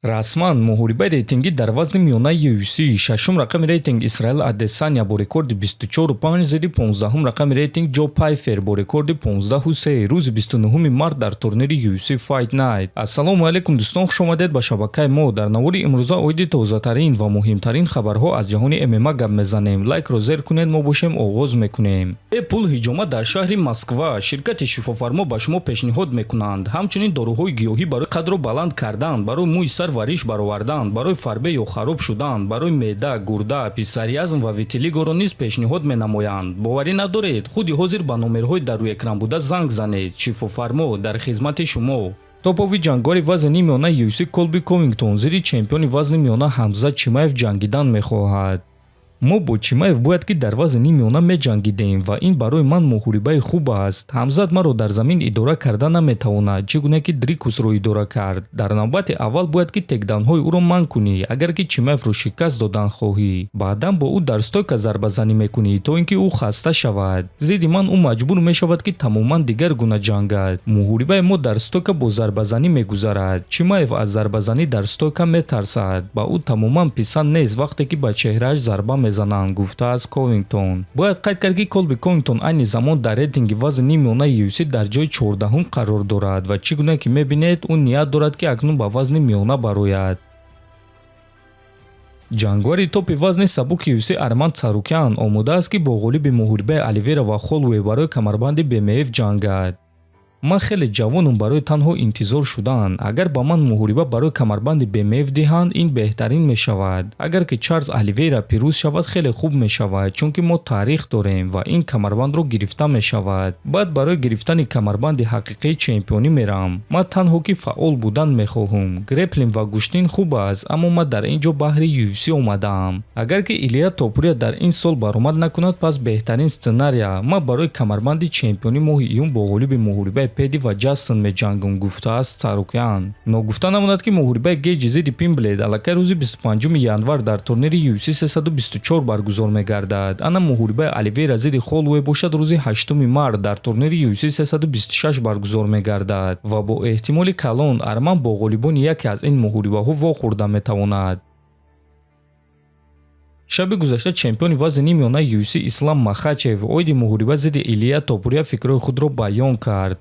расман муҳорибаи рейтингӣ дар вазни миёнаи UFC шашум рақами рейтинг Исраил Адесаня бо рекорди 24.5 зидди 15-ум рақами рейтинг Ҷо Пайфер бо рекорди 15.3 рӯзи 29 март дар турнири UFC Fight Night. Ассалому алайкум дӯстон, хушомадед ба шабакаи мо. Дар навори имрӯза оиди тозатарин ва муҳимтарин хабарҳо аз ҷаҳони ММА гап мезанем. Лайкро зер кунед, мо бошем оғоз мекунем. Пул ҳиҷомат дар шаҳри Москва. Ширкати шифофармо ба шумо пешниҳод мекунанд ҳамчунин дороҳои гиёҳӣ барои қадро баланд кардан, барои мӯи сар вариш баровардан, барои фарбе ё хароб шудан, барои меъда, гурда, писариазм ва витилигоро низ пешниҳод менамоянд. боварӣ надоред, худи ҳозир ба номерҳои дар рӯи экран буда занг занед. Шифофармо дар хизмати шумо. топови ҷангори вазни миёнаи UFC Колби Ковингтон зидди чемпиони вазни миёна Ҳамзат Чимаев ҷангидан мехоҳад. мо бо Чимаев бояд ки дар вазни миёна меҷангидем ва ин барои ман муҳорибаи хуб аст. Ҳамзат маро дар замин идора карда наметавонад, чӣ гуна ки Дрикусро идора кард. Дар навбати аввал бояд ки текдаунҳои ӯро манъ кунӣ, агар ки Чимаевро шикаст додан хоҳӣ. Баъдан бо ӯ дар стойка зарбазанӣ мекунӣ, то ин ки ӯ хаста шавад. Зидди ман ӯ маҷбур мешавад ки тамоман дигар гуна ҷангад. муҳорибаи мо дар стойка бо зарбазанӣ мегузарад. Чимаев аз зарбазанӣ дар стойка метарсад. Ба ӯ тамоман писанд нест вақте ки ба чеҳрааш зарба зананд, гуфтааст Ковингтон. бояд қайд кард ки Колби Ковингтон айни замон дар рейтинги вазни миёнаи UFC дар ҷои 14-ум қарор дорад ва чӣ гуна ки мебинед, ӯ ният дорад ки акнун ба вазни миёна барояд. ҷангори топи вазни сабуки UFC Арман Царукян омодааст ки бо ғолиби муҳорибаи Оливера ва Холлоуэй барои камарбанди BMF ҷангад. ман хеле ҷавонам барои танҳо интизор шудан. Агар ба ман муҳориба барои камарбанди BMF диҳанд, ин беҳтарин мешавад. Агар ки Чарлз Оливейра пирӯз шавад, хеле хуб мешавад, чунки мо таърих дорем ва ин камарбандро гирифта мешавад. баъд барои гирифтани камарбанди ҳақиқии чемпионӣ мерам. ман танҳо ки фаъол будан мехоҳам. греплин ва гӯштин хуб аст, аммо ман дар ин ҷо баҳри UFC омадаам. агар ки Илия Топурия дар ин сол баромад накунад, пас беҳтарин сценария. ман барои камарбанди чемпионӣ моҳи июн бо ғолиби муҳорибаи Педи ва Ҷастин меҷангам, гуфтааст Царукян. ногуфта намонад ки муҳорибаи Гейҷи зидди Пимблейд аллакай рӯзи 25 январ дар турнири UFC 324 баргузор мегардад. ана муҳорибаи Оливейра зидди Холлоуэй бошад рӯзи 8 март дар турнири UFC 326 баргузор мегардад ва бо эҳтимоли калон Арман бо ғолибони яке аз ин муҳорибаҳо вохӯрда метавонад. шаби гузашта чемпиони вазни миёнаи UFC Ислам Махачев оиди муҳориба зидди Илия Топурия фикрҳои худро баён кард.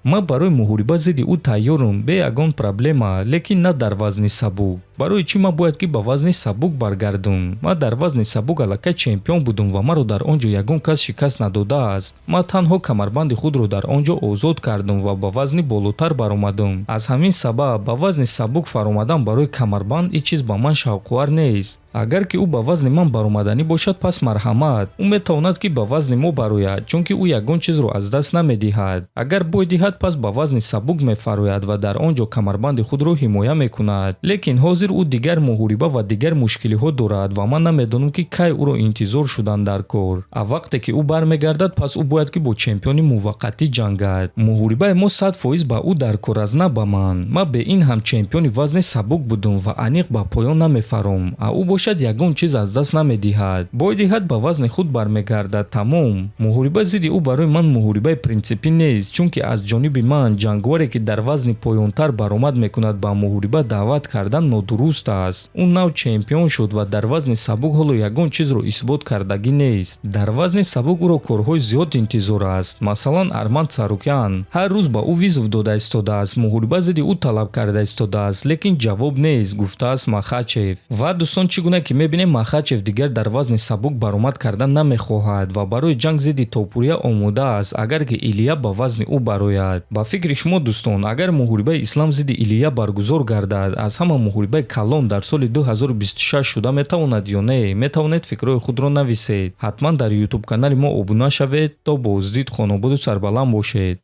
ман барои муҳориба зидди ӯ тайёрам, бе ягон проблема, лекин на дар вазни сабук. барои чӣ ман бояд ки ба вазни сабук баргардум? ман дар вазни сабук аллакай чемпион будум ва маро дар он ҷо ягон кас шикаст надодааст. ман танҳо камарбанди худро дар он ҷо озод кардам ва ба вазни болотар баромадам. аз ҳамин сабаб ба вазни сабук фаромадан барои камарбанд ин чиз ба ман шавқовар нест. агар ки ӯ ба вазни ман баромаданӣ бошад, пас марҳамат. ӯ метавонад ки ба вазни мо барояд, чунки ӯ ягон чизро аз даст намедиҳад. агар бой диҳад, пас ба вазни сабук мефарояд ва дар он ҷо камарбанди худро ҳимоя мекунад. лекин ҳозир ӯ дигар муҳориба ва дигар мушкилиҳо дорад ва ман намедонам ки кай ӯро интизор шудан дар кор. а вақте ки ӯ бармегардад, пас ӯ бояд ки бо чемпиони муваққатӣ ҷангад. муҳорибаи мо 100% ба ӯ дар кор аст, на ба ман. ман бе ин ҳам чемпиони вазни сабук будум ва аниқ ба поён намефаром. а ӯ бошад ягон чиз аз даст намедиҳад. бой диҳад ба вазни худ бармегардад, тамом. муҳориба зидди ӯ барои ман муҳорибаи принсипӣ нест, чунки аз ҷониби ман ҷангворе ки дар вазни поёнтар баромад мекунад ба муҳориба даъват кардан нодуруст аст. ӯ нав чемпион шуд ва дар вазни сабук ҳоло ягон чизро исбот кардагӣ нест. дар вазни сабук ӯро корҳои зиёд интизор аст. масалан Арман Царукян ҳар рӯз ба ӯ визов дода истодааст, муҳориба зидди ӯ талаб карда истодааст, лекин ҷавоб нест, гуфтааст Махачев. ва дӯстон, чӣ гуна ки мебинем, Махачев дигар дар вазни сабук баромад кардан намехоҳад ва барои ҷанг зидди Топурия омода аст, агар ки Илия ба вазни ӯ барояд. ба фикри шумо дӯстон, агар муҳорибаи Ислам зидди Илия баргузор гардад, аз ҳама муҳорибаи калон дар соли 2026 шуда метавонад ё не? метавонед фикрҳои худро нависед. ҳатман дар YouTube канали мо обуна шавед. то боздид, хонободу сарбаланд бошед.